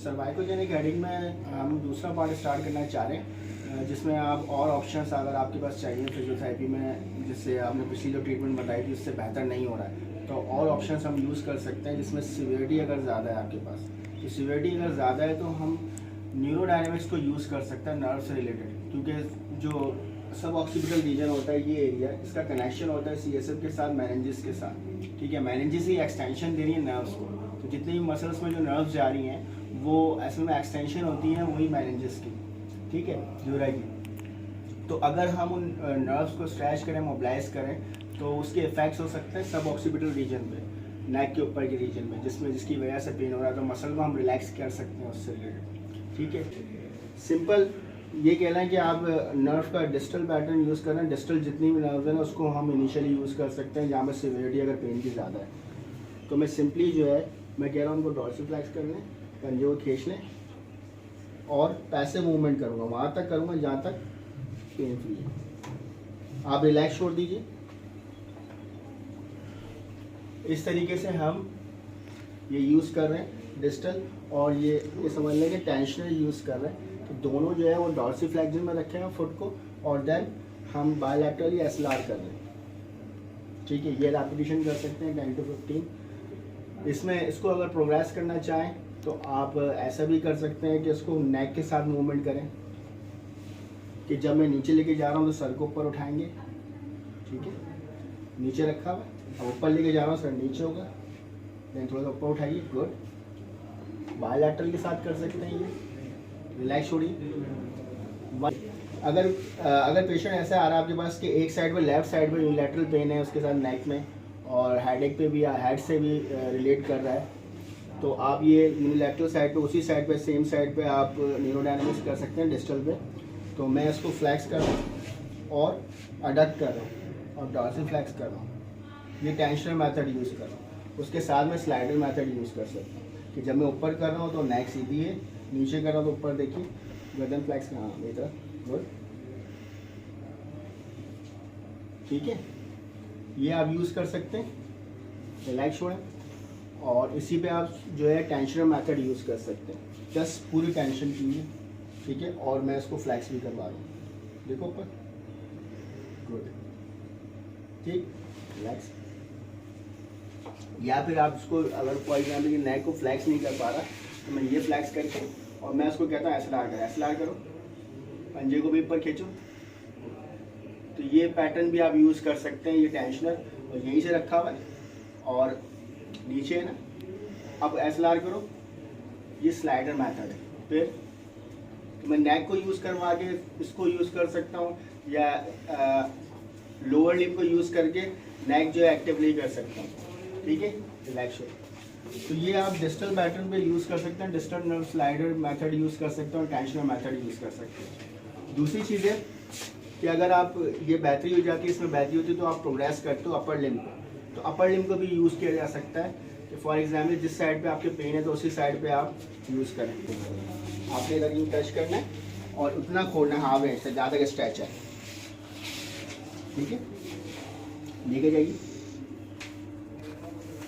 सर्वाइकोजेनिक heading में हम दूसरा पार्ट स्टार्ट करना चाह रहे हैं, जिसमें आप और ऑप्शंस अगर आपके पास चाहिए फिजियोथेरेपी में, जिससे आपने पिछली जो ट्रीटमेंट बताई थी उससे बेहतर नहीं हो रहा है, तो और ऑप्शंस हम यूज़ कर सकते हैं। जिसमें सीवियरिटी अगर ज़्यादा है आपके पास, तो सीवियरिटी अगर ज़्यादा है तो हम न्यूरोडायनेमिक्स को यूज़ कर सकते हैं नर्व से रिलेटेड, क्योंकि जो सब ऑक्सीपिटल रीजन होता है ये एरिया, इसका कनेक्शन होता है सीएसएफ के साथ, मेनिंजिस के साथ। ठीक है, मेनिंजिस ही एक्सटेंशन दे रही है नर्व्स को, तो जितनी भी मसल्स में जो नर्व्स जा रही हैं वो ऐसे में एक्सटेंशन होती है वही मेनिंजिस की। ठीक है, ड्यूरा की। तो अगर हम उन नर्व्स को स्ट्रेच करें, मोबिलाइज करें, तो उसके इफेक्ट्स हो सकते हैं सब ऑक्सीपिटल रीजन पे, नेक के ऊपर के रीजन में, जिसकी वजह से पेन हो रहा है, तो मसल को हम रिलैक्स कर सकते हैं उससे रिलेटेड। ठीक है, सिंपल ये कहना है कि आप नर्व का डिस्टल पैटर्न यूज़ करें। डिस्टल जितनी भी नर्व है ना उसको हम इनिशियली यूज़ कर सकते हैं जहाँ पर सिवियरिटी अगर पेन की ज़्यादा है। तो मैं सिंपली जो है मैं कह रहा हूँ उनको डॉर्सिफ्लेक्स कर लें, पंजे को खींच लें और पैसिव मूवमेंट करूँगा, वहाँ तक करूँगा जहाँ तक पेन फ्री है। आप रिलैक्स छोड़ दीजिए। इस तरीके से हम ये यूज़ कर रहे हैं डिस्टल, और ये समझ लें कि टेंशनल यूज़ कर रहे हैं। तो दोनों जो है वो डॉर्सिफ्लेक्शन में रखे हैं फुट को, और देन हम बायलैटरली एसएलआर कर रहे हैं। ठीक है, ये रेपिटेशन कर सकते हैं 10 to 15। इसको अगर प्रोग्रेस करना चाहें तो आप ऐसा भी कर सकते हैं कि इसको नेक के साथ मूवमेंट करें, कि जब मैं नीचे लेके जा रहा हूँ तो सर को ऊपर उठाएंगे। ठीक है, नीचे रखा हुआ, अब ऊपर लेके जा रहा हूँ, सर नीचे होगा, देन थोड़ा सा ऊपर उठाइए। गुड। बायलैटरल के साथ कर सकते हैं, ये रिलैक्स छोड़िए। अगर पेशेंट ऐसा आ रहा है आपके पास कि एक साइड पे, लेफ्ट साइड पे यूनिलैटरल पेन है, उसके साथ नेक में और हेडेक पे भी, हेड से भी रिलेट कर रहा है, तो आप ये यूनिलैटरल साइड पे, उसी साइड पे, सेम साइड पे आप न्यूरोडायनेमिक्स कर सकते हैं डिस्टल पे। तो मैं इसको फ्लैक्स कर रहा हूँ और अडक्ट कर रहा हूँ और डॉर्सिफ्लेक्स कर रहा हूँ। ये टेंशनल मेथड यूज़ कर रहा हूँ। उसके साथ में स्लाइडर मेथड यूज़ कर सकता हूँ कि जब मैं ऊपर कर रहा हूँ तो नेक सीधी है, नीचे कर रहा हूँ तो ऊपर देखिए गर्दन फ्लैक्स का, हाँ मेरी तरफ। गुड। ठीक है, ये आप यूज़ कर सकते हैं। रिलैक्स छोड़ें और इसी पे आप जो है टेंशनर मेथड यूज़ कर सकते हैं। जस्ट पूरी टेंशन कीजिए। ठीक है, और मैं इसको फ्लैक्स भी करवा रहा हूँ, देखो ऊपर। गुड। ठीक, रिलैक्स। या फिर आप इसको अगर फॉर एग्जाम्पल नेक को फ्लैक्स नहीं कर पा रहा तो मैं ये फ्लैक्स करके और मैं उसको कहता हूँ एसएलआर करो, पंजे को भी ऊपर खींचो। तो ये पैटर्न भी आप यूज़ कर सकते हैं। ये टेंशनर और यहीं से रखा हुआ है और नीचे है ना, अब एसएलआर करो, ये स्लाइडर मेथड है। फिर तो मैं नेक को यूज़ करवा के इसको यूज़ कर सकता हूँ, या लोअर लिम्ब को यूज़ करके नेक जो है एक्टिवली कर सकता हूँ। ठीक है, रिलैक्स हो। तो ये आप डिस्टल पैटर्न पे यूज़ कर सकते हैं, distal nerve slider method use कर सकते हैं और टेंशनर मेथड यूज़ कर सकते हैं। दूसरी चीज़ है कि अगर आप ये बेहतरी हो जाती है, इसमें बेहतरी होती है, तो आप प्रोग्रेस करते हो अपर लिम्ब को, तो अपर लिम्ब को भी यूज़ किया जा सकता है कि फॉर एग्जाम्पल जिस साइड पे आपके पेन है तो उसी साइड पे आप यूज़ करें। आपने इधर यूँ टच करना है और उतना खोलना है, हाँ वे से ज़्यादा का स्ट्रेच है। ठीक है, लेके जाइए।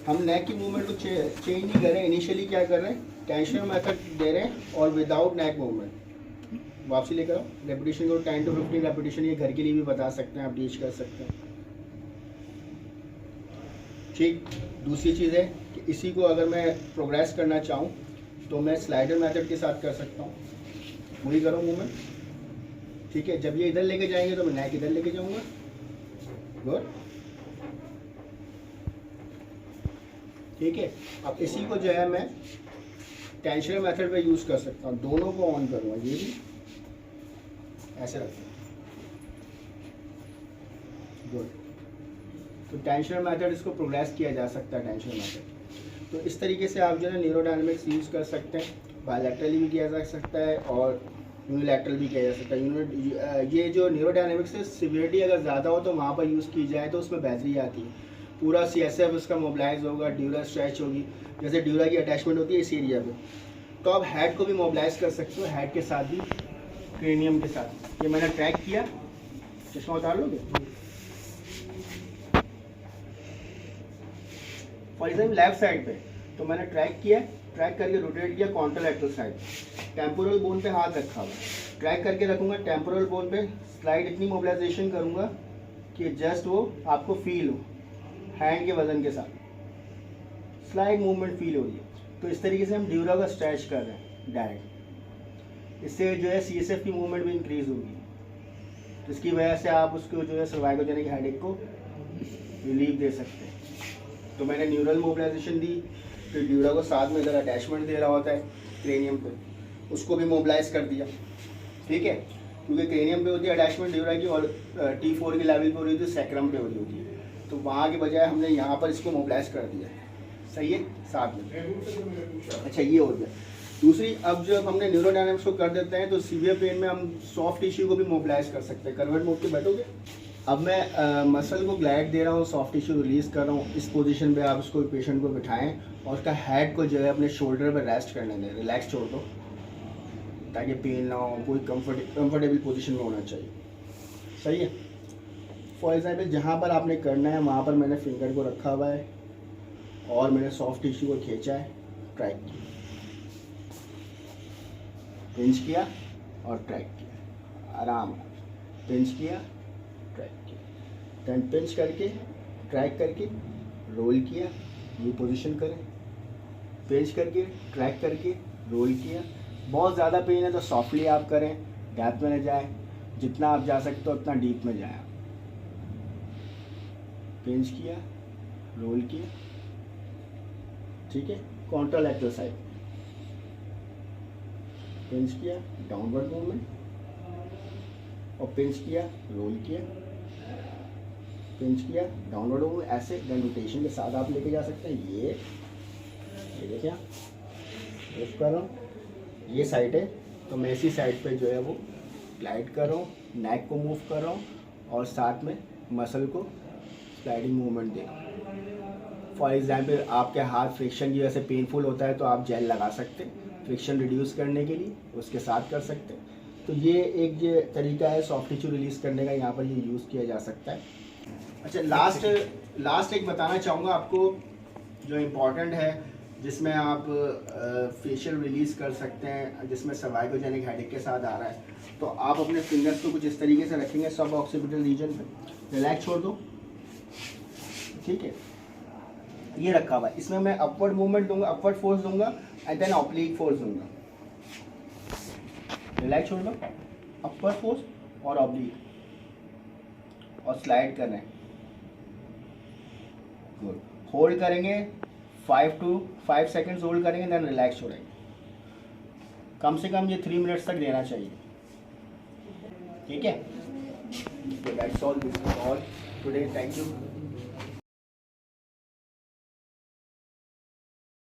हम नेक की मूवमेंट को चेंज नहीं कर रहे हैं। इनिशियली क्या कर रहे हैं, टेंशनर मेथड दे रहे हैं और विदाउट नेक मूवमेंट वापसी लेकर आओ। रेपिटेशन को 10 to 15 रेपिटेशन, ये घर के लिए भी बता सकते हैं, आप रीच कर सकते हैं। ठीक। दूसरी चीज़ है कि इसी को अगर मैं प्रोग्रेस करना चाहूँ तो मैं स्लाइडर मेथड के साथ कर सकता हूँ। वही करो मूवमेंट। ठीक है, जब ये इधर लेके जाएंगे तो मैं नेक इधर लेके जाऊँगा। गुड। ठीक है, अब इसी को जो है मैं टेंशनर मेथड पे यूज़ कर सकता हूँ। दोनों को ऑन करूँगा, ये भी ऐसे रखूँगा। गुड। तो टेंशनर मेथड, इसको प्रोग्रेस किया जा सकता है टेंशनर मेथड। तो इस तरीके से आप जो है न्यूरोडायनेमिक्स यूज़ कर सकते हैं। बायलैटरली भी किया जा सकता है और यूनिलैटरल भी किया जा सकता है। ये जो न्यूरोडायनेमिक्स है, सिवियरिटी अगर ज़्यादा हो तो वहाँ पर यूज़ की जाए तो उसमें बेहतरी आती है। पूरा सीएसएफ उसका मोबिलाइज होगा, ड्यूरा स्ट्रेच होगी, जैसे ड्यूरा की अटैचमेंट होती है इस एरिया पे। तो आप हेड को भी मोबिलाइज कर सकते हो, हेड के साथ भी, क्रेनियम के साथ। ये मैंने ट्रैक किया, चश्मा उतार लोगे। फॉर एग्जाम्पल लेफ्ट साइड पे तो मैंने ट्रैक किया ट्रैक करके रोटेट किया कॉन्ट्रालैटरल साइड, टेम्पोरल बोन पे हाथ रखा हुआ, ट्रैक करके रखूँगा टेम्पोरल बोन पे, स्लाइड इतनी मोबिलाइजेशन करूँगा कि जस्ट वो आपको फील हो हैंड के वजन के साथ, स्लाइड मूवमेंट फील हो रही है। तो इस तरीके से हम ड्यूरा का स्ट्रेच कर रहे हैं डायरेक्ट। इससे जो है CSF की मूवमेंट भी इंक्रीज होगी, तो इसकी वजह से आप उसको जो है सर्वाइकोजेनिक हेडेक को रिलीफ दे सकते हैं। तो मैंने न्यूरल मोबिलाइजेशन दी, फिर ड्यूरा को साथ में अगर अटैचमेंट दे रहा होता है क्रेनियम पे, उसको भी मोबिलाइज कर दिया, ठीक है, क्योंकि क्रेनियम पे होती है अटैचमेंट ड्यूरा की, और T4 के लेवल पे हो रही होती है, सैक्रम पे हो रही होती है, तो वहाँ के बजाय हमने यहाँ पर इसको मोबिलाइज कर दिया है, सही है, साथ में। अच्छा, ये हो गया। दूसरी, अब जब हमने न्यूरोडायनामिक्स को कर देते हैं तो सीवियर पेन में हम सॉफ्ट टिश्यू को भी मोबिलाइज कर सकते हैं। करवट मोड़ के बैठोगे। अब मैं मसल को ग्लाइड दे रहा हूँ, सॉफ्ट टिश्यू रिलीज कर रहा हूँ। इस पोजीशन पे आप उसको पेशेंट को बिठाएं और उसका हेड को जो है अपने शोल्डर पे रेस्ट करने दें, रिलैक्स छोड़ दो ताकि पेन ना हो, कोई कंफर्टेबल पोजीशन में होना चाहिए, सही है। फॉर एग्जाम्पल जहाँ पर आपने करना है वहाँ पर मैंने फिंगर को रखा हुआ है और मैंने सॉफ्ट टिश्यू को खींचा है, ट्रैक किया, पिंच किया और ट्रैक किया, आराम, पिंच किया, ट्रैक किया, देन पिंच करके ट्रैक करके रोल किया, ये पोजीशन करें, पिंच करके ट्रैक करके रोल किया। बहुत ज़्यादा पेन है तो सॉफ्टली आप करें, डेप्थ में न जाए, जितना आप जा सकते हो उतना डीप में जाए। पिंच किया, रोल किया, ठीक है, कॉन्ट्रालैटरल साइड, पिंच किया, डाउनवर्ड मूवमेंट, और पिंच किया, रोल किया, पिंच किया, डाउनवर्ड मूवमेंट, ऐसे देन रोटेशन के साथ आप लेके जा सकते हैं। ये देखिए, मूव कर रहा हूँ, ये साइड है तो मैं इसी साइड पे जो है वो ग्लाइड कर रहा हूँ, नेक को मूव कर रहा हूँ और साथ में मसल को स्लाइडिंग मूवमेंट दे रहा हूँ। फॉर एग्जाम्पल आपके हाथ फ्रिक्शन की वजह से पेनफुल होता है तो आप जेल लगा सकते हैं फ्रिक्शन रिड्यूस करने के लिए, उसके साथ कर सकते हैं। तो ये एक ये तरीका है सॉफ्ट टिश्यू रिलीज करने का, यहाँ पर ये यूज़ किया जा सकता है। अच्छा, लास्ट एक बताना चाहूँगा आपको जो इम्पोर्टेंट है, जिसमें आप फेशियल रिलीज कर सकते हैं, जिसमें सर्वाइकोजेनिक हेडेक के साथ आ रहा है। तो आप अपने फिंगर्स को कुछ इस तरीके से रखेंगे सब ऑक्सीपिटल रीजन पे, रिलैक्स छोड़ दो, ठीक है, ये रखा हुआ है। इसमें मैं अपवर्ड मूवमेंट दूंगा, अपवर्ड फोर्स दूंगा एंड देन ऑब्लिक फोर्स दूंगा। रिलैक्स छोड़ दो, अपवर्ड फोर्स और ऑब्लिक, और स्लाइड कर रहे हैं, गुड। होल्ड करेंगे 5 सेकेंड्स होल्ड करेंगे, देन रिलैक्स छोड़ेंगे। कम से कम ये 3 मिनट्स तक देना चाहिए, ठीक है। That's all today, thank you.